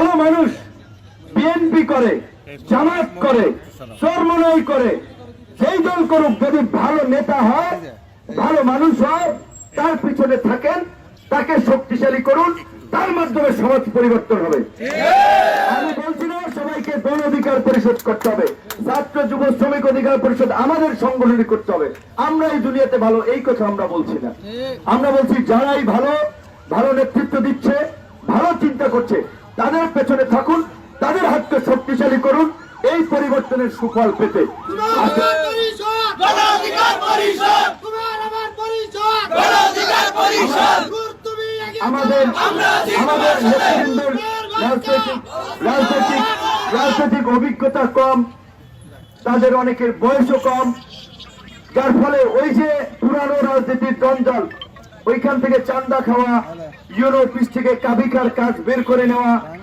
ভালো মানুষ বিএনপি করে, জামাত করে, চরমনাই করে, যেই দল করুক, যদি ভালো নেতা হয়, ভালো মানুষ হয়, তার পিছনে থাকেন, তাকে শক্তিশালী করুন, তার মাধ্যমে সমাজ পরিবর্তন হবে। আমি বলছি না সবাইকে গণ অধিকার পরিষদ করতে হবে, ছাত্র যুব শ্রমিক অধিকার পরিষদ আমাদের সংগঠনই করতে হবে। আমরা এই দুনিয়াতে ভালো, এই কথা আমরা বলছি না। আমরা বলছি যারাই ভালো ভালো নেতৃত্ব দিচ্ছে, ভালো চিন্তা করছে, তাদের পেছনে থাকুন, তাদের হাতকে শক্তিশালী করুন এই পরিবর্তনের সুফল পেতে। আমাদের নেতৃবৃন্দের রাজনৈতিক অভিজ্ঞতা কম, তাদের অনেকের বয়সও কম, যার ফলে ওই যে পুরানো রাজনীতির জঞ্জাল, ওইখান থেকে চান্দা খাওয়া, ইউরো অফিস থেকে কাবিকার কাজ বের করে নেওয়া,